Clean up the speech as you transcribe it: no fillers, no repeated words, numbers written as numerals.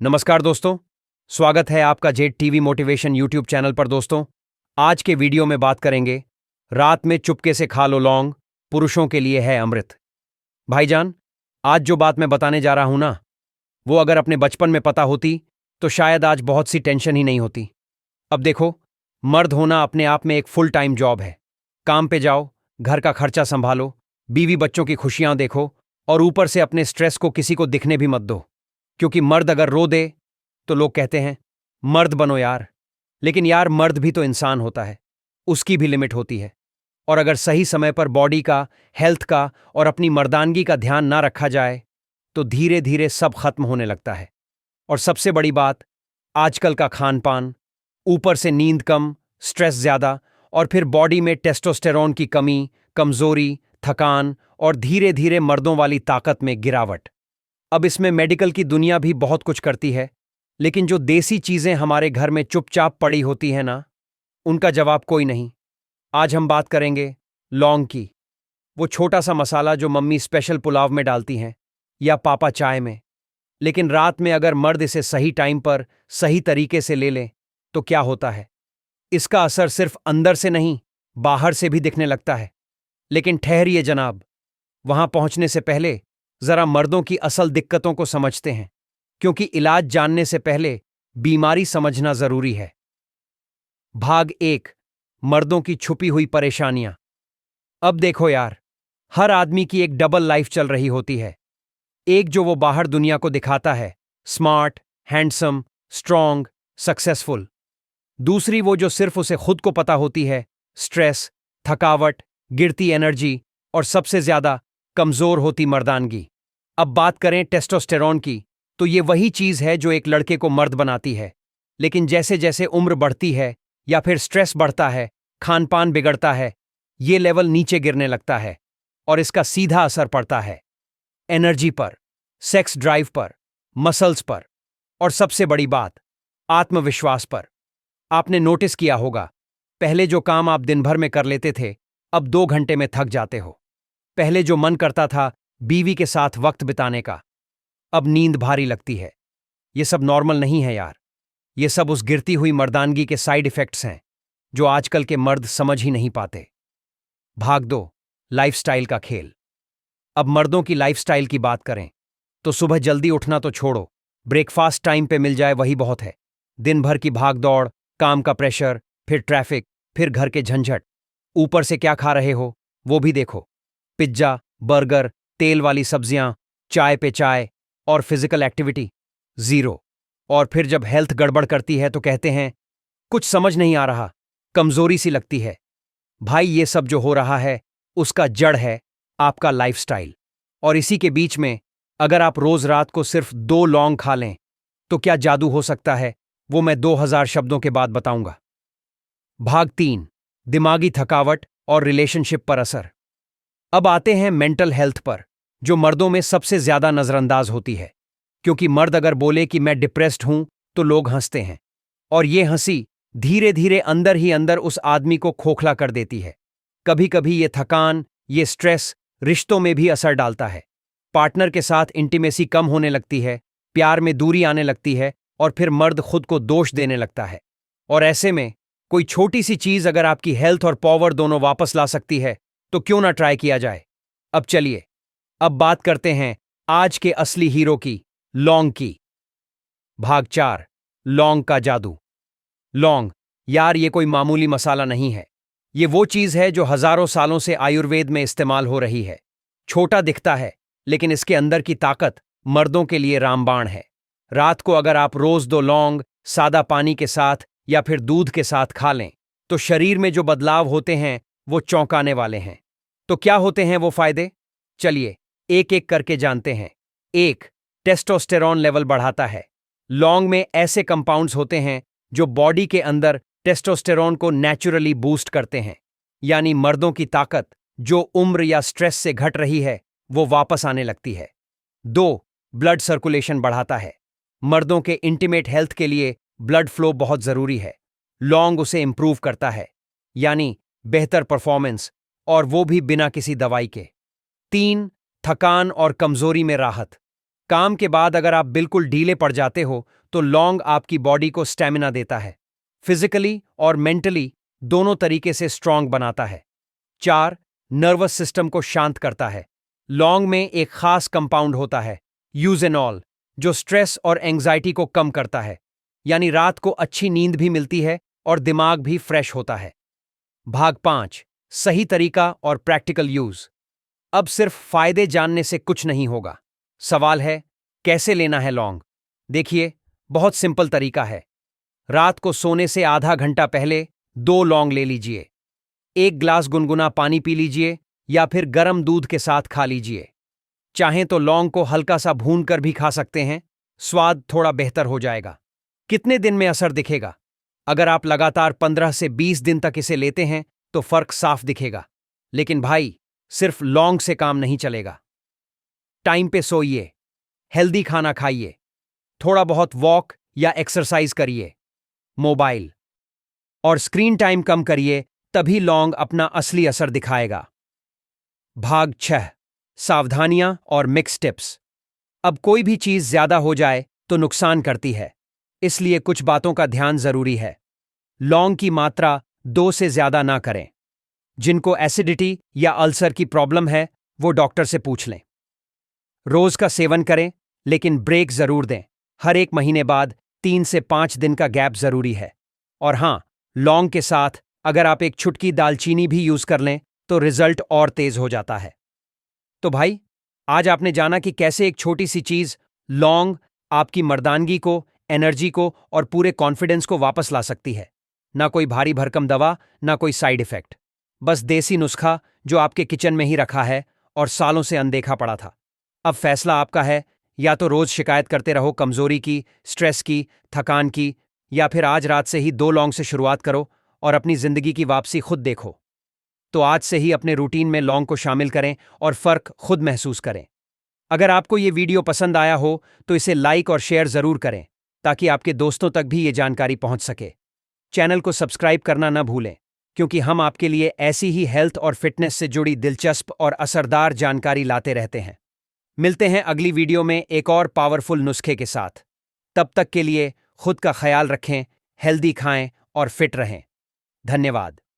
नमस्कार दोस्तों, स्वागत है आपका jet TV motivation YouTube channel पर। दोस्तों, आज के वीडियो में बात करेंगे रात में चुपके से खा लो लौंग, पुरुषों के लिए है अमृत। भाईजान, आज जो बात मैं बताने जा रहा हूं ना, वो अगर अपने बचपन में पता होती तो शायद आज बहुत सी टेंशन ही नहीं होती। अब देखो, मर्द होना अपने आप में एक फुल टाइम जॉब है। काम पे जाओ, घर का खर्चा संभालो, बीवी बच्चों की खुशियां देखो और ऊपर से अपने स्ट्रेस को किसी को दिखने भी मत दो। क्योंकि मर्द अगर रो दे तो लोग कहते हैं मर्द बनो यार। लेकिन यार, मर्द भी तो इंसान होता है, उसकी भी लिमिट होती है। और अगर सही समय पर बॉडी का, हेल्थ का और अपनी मर्दानगी का ध्यान ना रखा जाए तो धीरे धीरे सब खत्म होने लगता है। और सबसे बड़ी बात, आजकल का खान पान, ऊपर से नींद कम, स्ट्रेस ज्यादा और फिर बॉडी में टेस्टोस्टेरोन की कमी, कमजोरी, थकान और धीरे धीरे मर्दों वाली ताकत में गिरावट। अब इसमें मेडिकल की दुनिया भी बहुत कुछ करती है, लेकिन जो देसी चीजें हमारे घर में चुपचाप पड़ी होती हैं ना, उनका जवाब कोई नहीं। आज हम बात करेंगे लौंग की। वो छोटा सा मसाला जो मम्मी स्पेशल पुलाव में डालती हैं या पापा चाय में। लेकिन रात में अगर मर्द इसे सही टाइम पर सही तरीके से ले ले तो क्या होता है? इसका असर सिर्फ अंदर से नहीं, बाहर से भी दिखने लगता है। लेकिन ठहरिए जनाब, वहां पहुंचने से पहले जरा मर्दों की असल दिक्कतों को समझते हैं, क्योंकि इलाज जानने से पहले बीमारी समझना जरूरी है। भाग 1, मर्दों की छुपी हुई परेशानियां। अब देखो यार, हर आदमी की एक डबल लाइफ चल रही होती है। एक जो वो बाहर दुनिया को दिखाता है, स्मार्ट, हैंडसम, स्ट्रांग, सक्सेसफुल। दूसरी वो जो सिर्फ उसे खुद को पता होती है, स्ट्रेस, थकावट, गिरती एनर्जी और सबसे ज्यादा कमजोर होती मर्दानगी। अब बात करें टेस्टोस्टेरोन की, तो ये वही चीज है जो एक लड़के को मर्द बनाती है। लेकिन जैसे जैसे उम्र बढ़ती है या फिर स्ट्रेस बढ़ता है, खान पान बिगड़ता है, ये लेवल नीचे गिरने लगता है और इसका सीधा असर पड़ता है एनर्जी पर, सेक्स ड्राइव पर, मसल्स पर और सबसे बड़ी बात, आत्मविश्वास पर। आपने नोटिस किया होगा, पहले जो काम आप दिन भर में कर लेते थे, अब 2 घंटे में थक जाते हो। पहले जो मन करता था बीवी के साथ वक्त बिताने का, अब नींद भारी लगती है। ये सब नॉर्मल नहीं है यार। ये सब उस गिरती हुई मर्दानगी के साइड इफेक्ट्स हैं जो आजकल के मर्द समझ ही नहीं पाते। भाग 2, लाइफस्टाइल का खेल। अब मर्दों की लाइफस्टाइल की बात करें तो सुबह जल्दी उठना तो छोड़ो, ब्रेकफास्ट टाइम पे मिल जाए वही बहुत है। दिन भर की भाग दौड़, काम का प्रेशर, फिर ट्रैफिक, फिर घर के झंझट, ऊपर से क्या खा रहे हो वो भी देखो। पिज्जा, बर्गर, तेल वाली सब्जियां, चाय पे चाय और फिजिकल एक्टिविटी जीरो। और फिर जब हेल्थ गड़बड़ करती है तो कहते हैं कुछ समझ नहीं आ रहा, कमजोरी सी लगती है। भाई, ये सब जो हो रहा है उसका जड़ है आपका लाइफस्टाइल। और इसी के बीच में अगर आप रोज रात को सिर्फ 2 लौंग खा लें तो क्या जादू हो सकता है, वो मैं 2000 शब्दों के बाद बताऊंगा। भाग 3, दिमागी थकावट और रिलेशनशिप पर असर। अब आते हैं मेंटल हेल्थ पर, जो मर्दों में सबसे ज्यादा नजरअंदाज होती है। क्योंकि मर्द अगर बोले कि मैं डिप्रेस्ड हूं तो लोग हंसते हैं, और ये हंसी धीरे धीरे अंदर ही अंदर उस आदमी को खोखला कर देती है। कभी कभी ये थकान, ये स्ट्रेस रिश्तों में भी असर डालता है। पार्टनर के साथ इंटीमेसी कम होने लगती है, प्यार में दूरी आने लगती है और फिर मर्द खुद को दोष देने लगता है। और ऐसे में कोई छोटी सी चीज अगर आपकी हेल्थ और पावर दोनों वापस ला सकती है तो क्यों ना ट्राई किया जाए। अब चलिए, अब बात करते हैं आज के असली हीरो की, लौंग की। भाग 4, लौंग का जादू। लौंग, यार, ये कोई मामूली मसाला नहीं है। ये वो चीज है जो हजारों सालों से आयुर्वेद में इस्तेमाल हो रही है। छोटा दिखता है, लेकिन इसके अंदर की ताकत मर्दों के लिए रामबाण है। रात को अगर आप रोज 2 लौंग सादा पानी के साथ या फिर दूध के साथ खा लें तो शरीर में जो बदलाव होते हैं वो चौंकाने वाले हैं। तो क्या होते हैं वो फायदे? चलिए एक एक करके जानते हैं। 1, टेस्टोस्टेरोन लेवल बढ़ाता है। लौंग में ऐसे कंपाउंड्स होते हैं जो बॉडी के अंदर टेस्टोस्टेरोन को नेचुरली बूस्ट करते हैं, यानी मर्दों की ताकत जो उम्र या स्ट्रेस से घट रही है वो वापस आने लगती है। 2, ब्लड सर्कुलेशन बढ़ाता है। मर्दों के इंटीमेट हेल्थ के लिए ब्लड फ्लो बहुत जरूरी है। लौंग उसे इंप्रूव करता है, यानी बेहतर परफॉर्मेंस, और वो भी बिना किसी दवाई के। 3, थकान और कमजोरी में राहत। काम के बाद अगर आप बिल्कुल ढीले पड़ जाते हो तो लौंग आपकी बॉडी को स्टैमिना देता है, फिजिकली और मेंटली दोनों तरीके से स्ट्रांग बनाता है। 4. नर्वस सिस्टम को शांत करता है। लौंग में एक खास कंपाउंड होता है, यूजेनॉल, जो स्ट्रेस और एंजाइटी को कम करता है, यानी रात को अच्छी नींद भी मिलती है और दिमाग भी फ्रेश होता है। भाग 5. सही तरीका और प्रैक्टिकल यूज। अब सिर्फ फायदे जानने से कुछ नहीं होगा। सवाल है, कैसे लेना है लौंग? देखिए, बहुत सिंपल तरीका है। रात को सोने से आधा घंटा पहले 2 लौंग ले लीजिए। 1 ग्लास गुनगुना पानी पी लीजिए या फिर गर्म दूध के साथ खा लीजिए। चाहें तो लौंग को हल्का सा भून कर भी खा सकते हैं, स्वाद थोड़ा बेहतर हो जाएगा। कितने दिन में असर दिखेगा? अगर आप लगातार 15 से 20 दिन तक इसे लेते हैं तो फर्क साफ दिखेगा। लेकिन भाई, सिर्फ लौंग से काम नहीं चलेगा। टाइम पे सोइए, हेल्दी खाना खाइए, थोड़ा बहुत वॉक या एक्सरसाइज करिए, मोबाइल और स्क्रीन टाइम कम करिए, तभी लौंग अपना असली असर दिखाएगा। भाग 6. सावधानियां और मिक्स टिप्स। अब कोई भी चीज ज्यादा हो जाए तो नुकसान करती है, इसलिए कुछ बातों का ध्यान जरूरी है। लौंग की मात्रा 2 से ज्यादा ना करें। जिनको एसिडिटी या अल्सर की प्रॉब्लम है वो डॉक्टर से पूछ लें। रोज का सेवन करें, लेकिन ब्रेक जरूर दें। हर 1 महीने बाद 3 से 5 दिन का गैप जरूरी है। और हां, लौंग के साथ अगर आप एक छुटकी दालचीनी भी यूज कर लें तो रिजल्ट और तेज हो जाता है। तो भाई, आज आपने जाना कि कैसे एक छोटी सी चीज लौंग आपकी मर्दानगी को, एनर्जी को और पूरे कॉन्फिडेंस को वापस ला सकती है। ना कोई भारी भरकम दवा, ना कोई साइड इफेक्ट, बस देसी नुस्खा जो आपके किचन में ही रखा है और सालों से अनदेखा पड़ा था। अब फैसला आपका है, या तो रोज शिकायत करते रहो कमजोरी की, स्ट्रेस की, थकान की, या फिर आज रात से ही 2 लौंग से शुरुआत करो और अपनी जिंदगी की वापसी खुद देखो। तो आज से ही अपने रूटीन में लौंग को शामिल करें और फर्क खुद महसूस करें। अगर आपको ये वीडियो पसंद आया हो तो इसे लाइक और शेयर जरूर करें, ताकि आपके दोस्तों तक भी ये जानकारी पहुंच सके। चैनल को सब्सक्राइब करना न भूलें, क्योंकि हम आपके लिए ऐसी ही हेल्थ और फिटनेस से जुड़ी दिलचस्प और असरदार जानकारी लाते रहते हैं। मिलते हैं अगली वीडियो में एक और पावरफुल नुस्खे के साथ। तब तक के लिए खुद का ख्याल रखें, हेल्दी खाएं और फिट रहें। धन्यवाद।